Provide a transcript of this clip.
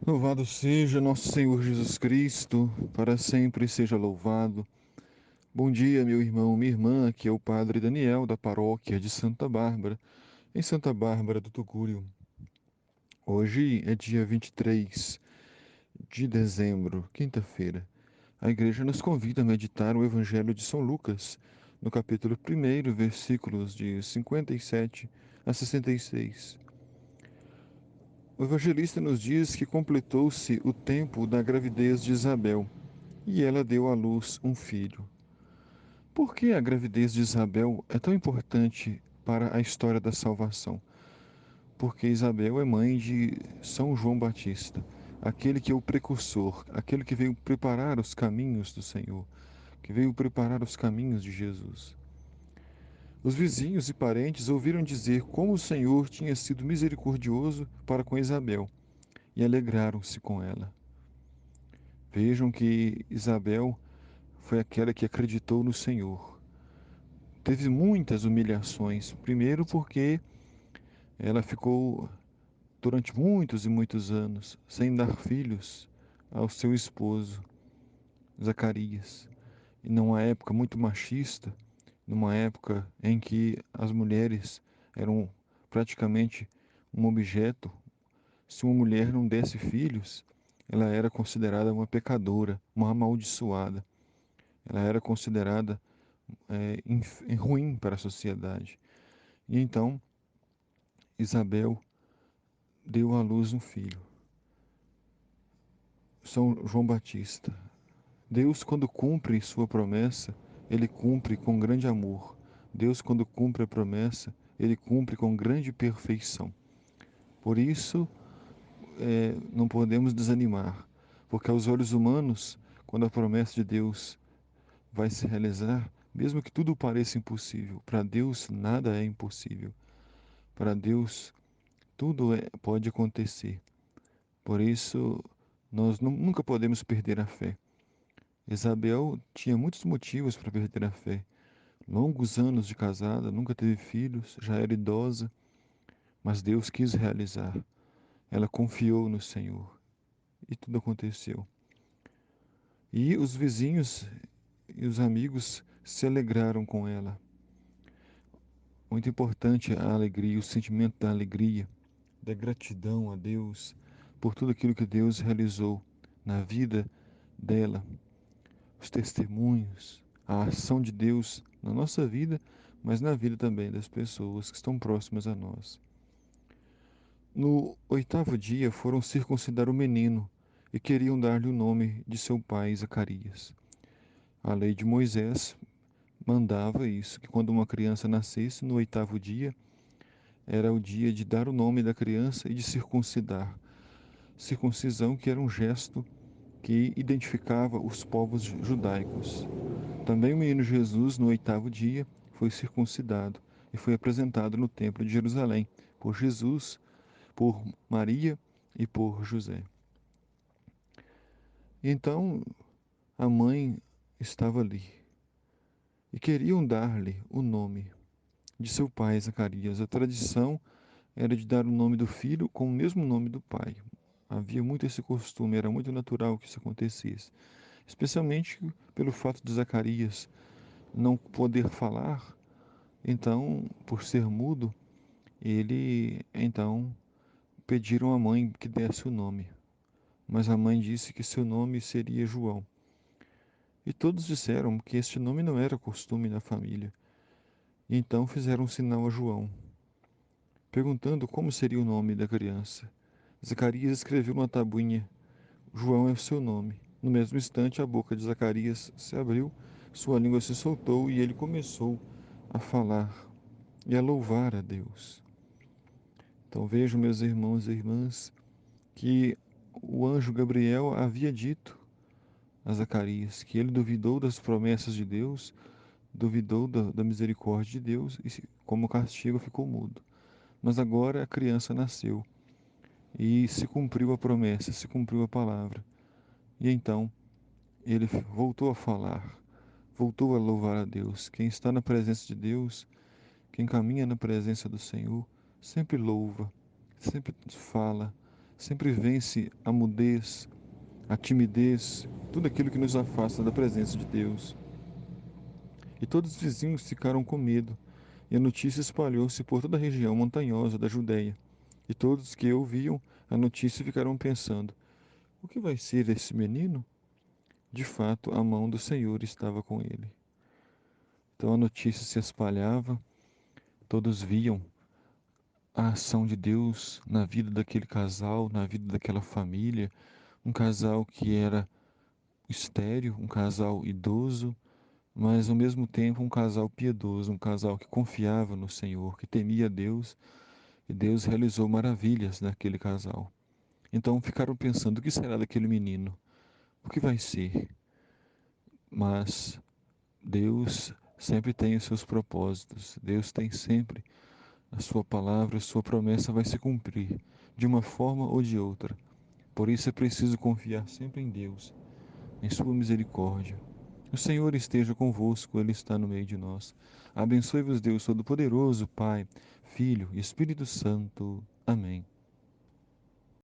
Louvado seja nosso Senhor Jesus Cristo, para sempre seja louvado. Bom dia, meu irmão, minha irmã, aqui é o Padre Daniel, da paróquia de Santa Bárbara, em Santa Bárbara do Tugúrio. Hoje é dia 23 de dezembro, quinta-feira. A igreja nos convida a meditar o Evangelho de São Lucas, no capítulo 1, versículos de 57 a 66. O evangelista nos diz que completou-se o tempo da gravidez de Isabel, e ela deu à luz um filho. Por que a gravidez de Isabel é tão importante para a história da salvação? Porque Isabel é mãe de São João Batista, aquele que é o precursor, aquele que veio preparar os caminhos do Senhor, que veio preparar os caminhos de Jesus. Os vizinhos e parentes ouviram dizer como o Senhor tinha sido misericordioso para com Isabel e alegraram-se com ela. Vejam que Isabel foi aquela que acreditou no Senhor. Teve muitas humilhações. Primeiro, porque ela ficou durante muitos e muitos anos sem dar filhos ao seu esposo, Zacarias. E numa época muito machista, numa época em que as mulheres eram praticamente um objeto, se uma mulher não desse filhos, ela era considerada uma pecadora, uma amaldiçoada. Ela era considerada ruim para a sociedade. E então Isabel deu à luz um filho, São João Batista. Deus, quando cumpre sua promessa, ele cumpre com grande amor. Deus, quando cumpre a promessa, ele cumpre com grande perfeição. Por isso, não podemos desanimar, porque aos olhos humanos, quando a promessa de Deus vai se realizar, mesmo que tudo pareça impossível, para Deus nada é impossível. Para Deus pode acontecer. Por isso, nós nunca podemos perder a fé. Isabel tinha muitos motivos para perder a fé. Longos anos de casada, nunca teve filhos, já era idosa, mas Deus quis realizar. Ela confiou no Senhor e tudo aconteceu. E os vizinhos e os amigos se alegraram com ela. Muito importante a alegria, o sentimento da alegria, da gratidão a Deus por tudo aquilo que Deus realizou na vida dela, os testemunhos, a ação de Deus na nossa vida, mas na vida também das pessoas que estão próximas a nós. No 8º dia foram circuncidar o menino e queriam dar-lhe o nome de seu pai Zacarias. A lei de Moisés mandava isso, que quando uma criança nascesse no 8º dia, era o dia de dar o nome da criança e de circuncidar. Circuncisão que era um gesto que identificava os povos judaicos. Também o menino Jesus, no 8º dia, foi circuncidado e foi apresentado no templo de Jerusalém por Jesus, por Maria e por José. Então a mãe estava ali e queriam dar-lhe o nome de seu pai Zacarias. A tradição era de dar o nome do filho com o mesmo nome do pai. Havia muito esse costume, era muito natural que isso acontecesse, especialmente pelo fato de Zacarias não poder falar. Então, por ser mudo, ele então pediram à mãe que desse o nome, mas a mãe disse que seu nome seria João. E todos disseram que este nome não era costume na família. E então fizeram um sinal a João, perguntando como seria o nome da criança. Zacarias escreveu numa tabuinha: João é o seu nome. No mesmo instante, a boca de Zacarias se abriu, sua língua se soltou e ele começou a falar e a louvar a Deus. Então vejam, meus irmãos e irmãs, que o anjo Gabriel havia dito a Zacarias que ele duvidou das promessas de Deus, duvidou da misericórdia de Deus e, como castigo, ficou mudo. Mas agora a criança nasceu e se cumpriu a promessa, se cumpriu a palavra. E então ele voltou a falar, voltou a louvar a Deus. Quem está na presença de Deus, quem caminha na presença do Senhor, sempre louva, sempre fala, sempre vence a mudez, a timidez, tudo aquilo que nos afasta da presença de Deus. E todos os vizinhos ficaram com medo, e a notícia espalhou-se por toda a região montanhosa da Judéia. E todos que ouviam a notícia ficaram pensando: o que vai ser esse menino? De fato, a mão do Senhor estava com ele. Então a notícia se espalhava, todos viam a ação de Deus na vida daquele casal, na vida daquela família, um casal que era estéril, um casal idoso, mas ao mesmo tempo um casal piedoso, um casal que confiava no Senhor, que temia Deus, e Deus realizou maravilhas naquele casal. Então ficaram pensando: o que será daquele menino? O que vai ser? Mas Deus sempre tem os seus propósitos, Deus tem sempre a sua palavra, a sua promessa vai se cumprir, de uma forma ou de outra. Por isso é preciso confiar sempre em Deus, em sua misericórdia. O Senhor esteja convosco, Ele está no meio de nós. Abençoe-vos Deus Todo-Poderoso, Pai, Filho e Espírito Santo. Amém.